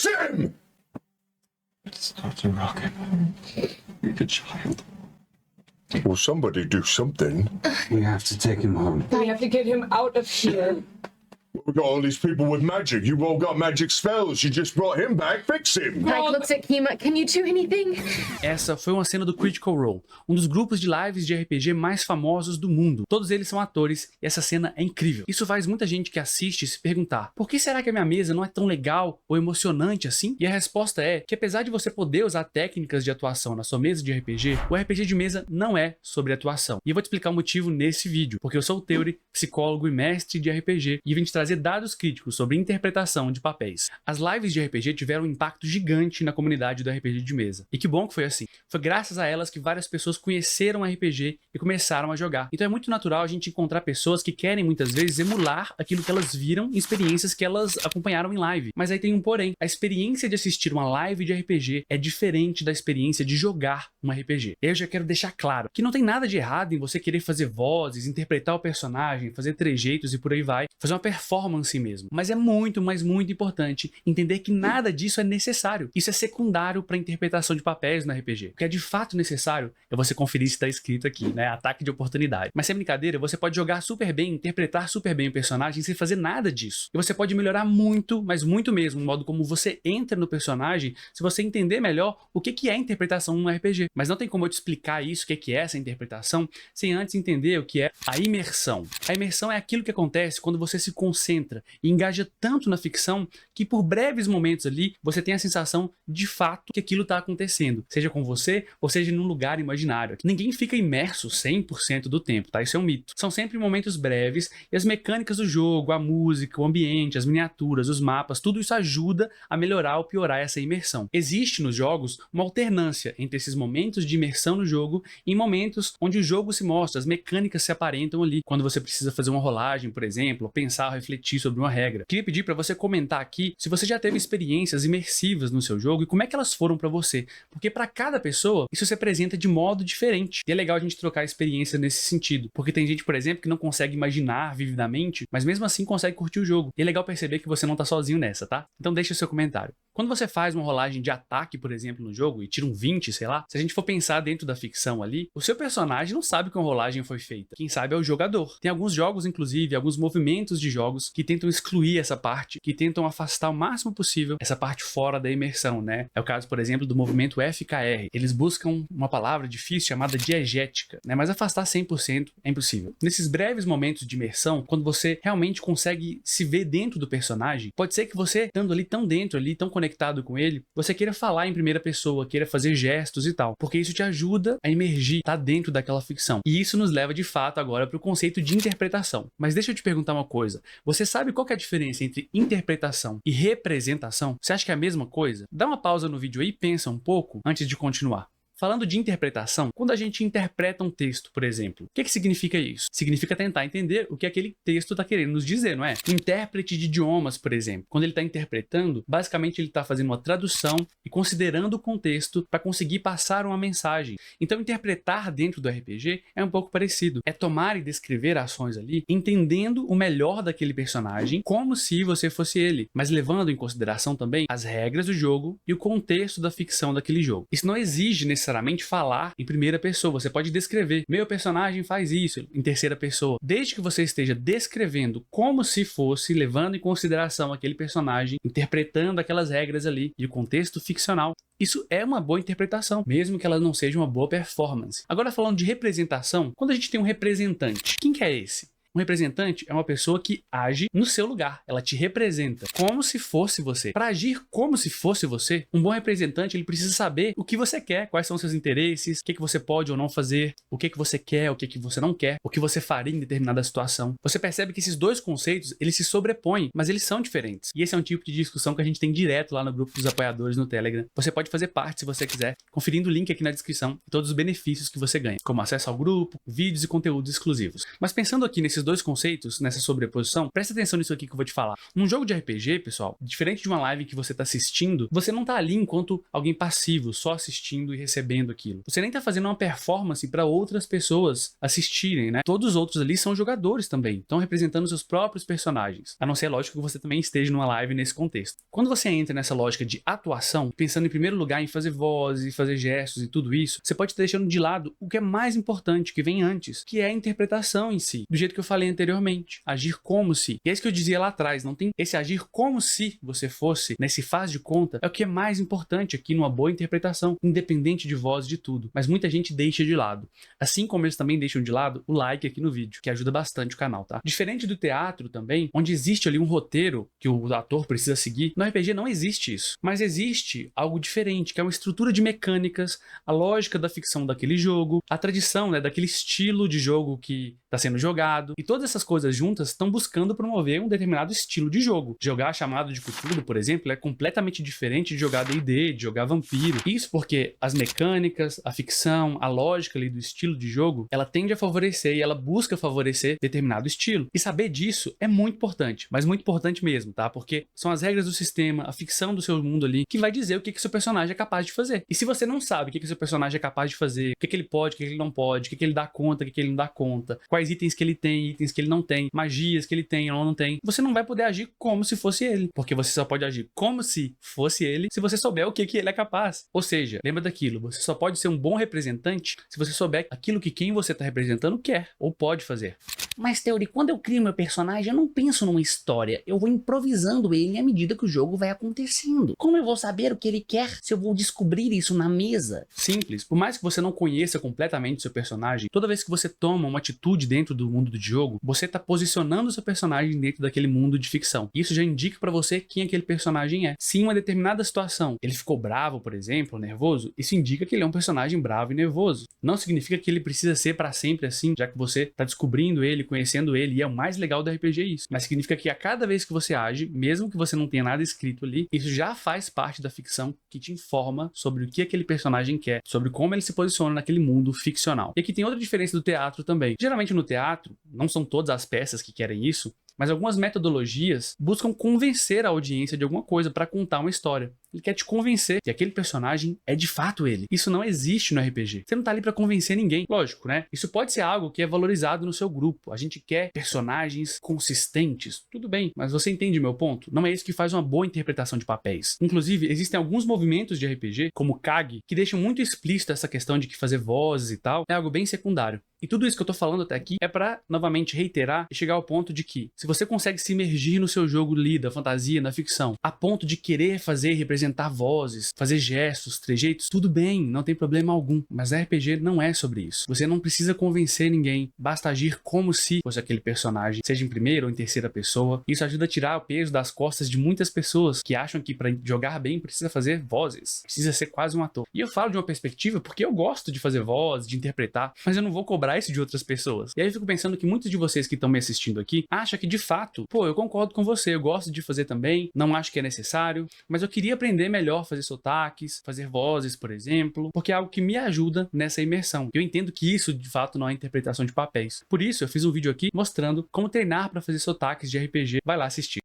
Fix him! It's Dr. Rocket. You're the child. Will somebody do something? We have to take him home. We have to get him out of here. We've got all these people with magic. You've all got magic spells. You just brought him back. Fix him! Mike looks at Kima. Can you do anything? Essa foi uma cena do Critical Role, um dos grupos de lives de RPG mais famosos do mundo. Todos eles são atores e essa cena é incrível. Isso faz muita gente que assiste se perguntar: por que será que a minha mesa não é tão legal ou emocionante assim? E a resposta é que apesar de você poder usar técnicas de atuação na sua mesa de RPG, o RPG de mesa não é sobre atuação. E eu vou te explicar o motivo nesse vídeo, porque eu sou o Theory, psicólogo e mestre de RPG, e vim te trazer dados críticos sobre interpretação de papéis. As lives de RPG tiveram um impacto gigante na comunidade do RPG de mesa. E que bom que foi assim. Foi graças a elas que várias pessoas conheceram RPG e começaram a jogar. Então é muito natural a gente encontrar pessoas que querem muitas vezes emular aquilo que elas viram em experiências que elas acompanharam em live. Mas aí tem um porém. A experiência de assistir uma live de RPG é diferente da experiência de jogar um RPG. Eu já quero deixar claro que não tem nada de errado em você querer fazer vozes, interpretar o personagem, fazer trejeitos e por aí vai, fazer uma performance mesmo. Mas é muito, mas muito importante entender que nada disso é necessário. Isso é secundário para a interpretação de papéis no RPG. O que é de fato necessário é você conferir se está escrito aqui, né? Ataque de oportunidade. Mas sem brincadeira, você pode jogar super bem, interpretar super bem o personagem sem fazer nada disso. E você pode melhorar muito, mas muito mesmo, o modo como você entra no personagem, se você entender melhor o que é interpretação num RPG. Mas não tem como eu te explicar isso, o que é essa interpretação, sem antes entender o que é a imersão. A imersão é aquilo que acontece quando você se concentra e engaja tanto na ficção que por breves momentos ali você tem a sensação de fato que aquilo está acontecendo, seja com você ou seja num lugar imaginário. Ninguém fica imerso 100% do tempo, tá? Isso é um mito. São sempre momentos breves e as mecânicas do jogo, a música, o ambiente, as miniaturas, os mapas, tudo isso ajuda a melhorar ou piorar essa imersão. Existe nos jogos uma alternância entre esses momentos de imersão no jogo e momentos onde o jogo se mostra, as mecânicas se aparentam ali, quando você precisa fazer uma rolagem, por exemplo, ou pensar ou refletir sobre uma regra. Queria pedir para você comentar aqui se você já teve experiências imersivas no seu jogo e como é que elas foram para você, porque para cada pessoa isso se apresenta de modo diferente e é legal a gente trocar experiências nesse sentido, porque tem gente, por exemplo, que não consegue imaginar vividamente, mas mesmo assim consegue curtir o jogo, e é legal perceber que você não tá sozinho nessa, tá? Então deixa o seu comentário. Quando você faz uma rolagem de ataque, por exemplo, no jogo e tira um 20, sei lá, se a gente for pensar dentro da ficção ali, o seu personagem não sabe que uma rolagem foi feita. Quem sabe é o jogador. Tem alguns jogos, inclusive, alguns movimentos de jogos que tentam excluir essa parte, que tentam afastar o máximo possível essa parte fora da imersão, né? É o caso, por exemplo, do movimento FKR. Eles buscam uma palavra difícil chamada diegética, né? Mas afastar 100% é impossível. Nesses breves momentos de imersão, quando você realmente consegue se ver dentro do personagem, pode ser que você, estando ali tão dentro, ali tão conectado com ele, você queira falar em primeira pessoa, queira fazer gestos e tal, porque isso te ajuda a emergir, tá dentro daquela ficção. E isso nos leva de fato agora para o conceito de interpretação. Mas deixa eu te perguntar uma coisa, você sabe qual que é a diferença entre interpretação e representação? Você acha que é a mesma coisa? Dá uma pausa no vídeo aí e pensa um pouco antes de continuar. Falando de interpretação, quando a gente interpreta um texto, por exemplo, o que significa isso? Significa tentar entender o que aquele texto está querendo nos dizer, não é? O intérprete de idiomas, por exemplo, quando ele está interpretando, basicamente ele está fazendo uma tradução e considerando o contexto para conseguir passar uma mensagem. Então interpretar dentro do RPG é um pouco parecido. É tomar e descrever ações ali, entendendo o melhor daquele personagem, como se você fosse ele, mas levando em consideração também as regras do jogo e o contexto da ficção daquele jogo. Isso não exige necessariamente falar em primeira pessoa, você pode descrever, meu personagem faz isso, em terceira pessoa, desde que você esteja descrevendo como se fosse, levando em consideração aquele personagem, interpretando aquelas regras ali e o contexto ficcional. Isso é uma boa interpretação, mesmo que ela não seja uma boa performance. Agora falando de representação, quando a gente tem um representante, quem que é esse? Um representante é uma pessoa que age no seu lugar, ela te representa, como se fosse você. Para agir como se fosse você, um bom representante ele precisa saber o que você quer, quais são os seus interesses, o que você pode ou não fazer, o que você quer, o que você não quer, o que você faria em determinada situação. Você percebe que esses dois conceitos, eles se sobrepõem, mas eles são diferentes. E esse é um tipo de discussão que a gente tem direto lá no grupo dos apoiadores no Telegram. Você pode fazer parte se você quiser, conferindo o link aqui na descrição e todos os benefícios que você ganha, como acesso ao grupo, vídeos e conteúdos exclusivos. Mas pensando aqui nesses esses dois conceitos, nessa sobreposição, presta atenção nisso aqui que eu vou te falar. Num jogo de RPG, pessoal, diferente de uma live que você tá assistindo, você não tá ali enquanto alguém passivo, só assistindo e recebendo aquilo. Você nem tá fazendo uma performance para outras pessoas assistirem, né? Todos os outros ali são jogadores também, estão representando seus próprios personagens. A não ser, lógico, que você também esteja numa live nesse contexto. Quando você entra nessa lógica de atuação, pensando em primeiro lugar em fazer vozes, fazer gestos e tudo isso, você pode estar deixando de lado o que é mais importante, que vem antes, que é a interpretação em si, do jeito que eu falei anteriormente, agir como se. E é isso que eu dizia lá atrás, não tem esse agir como se você fosse, nesse faz de conta, é o que é mais importante aqui numa boa interpretação, independente de voz, de tudo. Mas muita gente deixa de lado. Assim como eles também deixam de lado o like aqui no vídeo, que ajuda bastante o canal, tá? Diferente do teatro também, onde existe ali um roteiro que o ator precisa seguir, no RPG não existe isso. Mas existe algo diferente, que é uma estrutura de mecânicas, a lógica da ficção daquele jogo, a tradição, né, daquele estilo de jogo que está sendo jogado, e todas essas coisas juntas estão buscando promover um determinado estilo de jogo. Jogar chamado de Cthulhu, por exemplo, é completamente diferente de jogar D&D, de jogar Vampiro. Isso porque as mecânicas, a ficção, a lógica ali do estilo de jogo, ela tende a favorecer e ela busca favorecer determinado estilo. E saber disso é muito importante, mas muito importante mesmo, tá? Porque são as regras do sistema, a ficção do seu mundo ali, que vai dizer o que seu personagem é capaz de fazer. E se você não sabe o que seu personagem é capaz de fazer, o que ele pode, o que ele não pode, o que ele dá conta, o que ele não dá conta, quais itens que ele tem, itens que ele não tem, magias que ele tem ou não tem, você não vai poder agir como se fosse ele, porque você só pode agir como se fosse ele se você souber o que ele é capaz. Ou seja, lembra daquilo, você só pode ser um bom representante se você souber aquilo que quem você está representando quer ou pode fazer. Mas, Theory, quando eu crio meu personagem, eu não penso numa história. Eu vou improvisando ele à medida que o jogo vai acontecendo. Como eu vou saber o que ele quer se eu vou descobrir isso na mesa? Simples. Por mais que você não conheça completamente seu personagem, toda vez que você toma uma atitude dentro do mundo do jogo, você está posicionando seu personagem dentro daquele mundo de ficção. Isso já indica para você quem aquele personagem é. Se em uma determinada situação ele ficou bravo, por exemplo, nervoso, isso indica que ele é um personagem bravo e nervoso. Não significa que ele precisa ser para sempre assim, já que você está descobrindo ele, conhecendo ele, e é o mais legal do RPG isso. Mas significa que a cada vez que você age, mesmo que você não tenha nada escrito ali, isso já faz parte da ficção que te informa sobre o que aquele personagem quer, sobre como ele se posiciona naquele mundo ficcional. E aqui tem outra diferença do teatro também. Geralmente no teatro, não são todas as peças que querem isso, mas algumas metodologias buscam convencer a audiência de alguma coisa para contar uma história. Ele quer te convencer que aquele personagem é de fato ele. Isso não existe no RPG. Você não tá ali para convencer ninguém. Lógico, né? Isso pode ser algo que é valorizado no seu grupo. A gente quer personagens consistentes. Tudo bem, mas você entende meu ponto? Não é isso que faz uma boa interpretação de papéis. Inclusive, existem alguns movimentos de RPG, como o KAG, que deixam muito explícito essa questão de que fazer vozes e tal é algo bem secundário. E tudo isso que eu tô falando até aqui é para novamente reiterar e chegar ao ponto de que, se você consegue se imergir no seu jogo ali, da fantasia, na ficção, a ponto de querer fazer, representar vozes, fazer gestos, trejeitos, tudo bem, não tem problema algum. Mas RPG não é sobre isso. Você não precisa convencer ninguém, basta agir como se fosse aquele personagem, seja em primeira ou em terceira pessoa. Isso ajuda a tirar o peso das costas de muitas pessoas que acham que para jogar bem precisa fazer vozes, precisa ser quase um ator. E eu falo de uma perspectiva porque eu gosto de fazer vozes, de interpretar, mas eu não vou cobrar isso de outras pessoas. E aí eu fico pensando que muitos de vocês que estão me assistindo aqui acham que de fato, pô, eu concordo com você, eu gosto de fazer também, não acho que é necessário, mas eu queria aprender melhor a fazer sotaques, fazer vozes, por exemplo, porque é algo que me ajuda nessa imersão. Eu entendo que isso de fato não é interpretação de papéis. Por isso eu fiz um vídeo aqui mostrando como treinar para fazer sotaques de RPG. Vai lá assistir.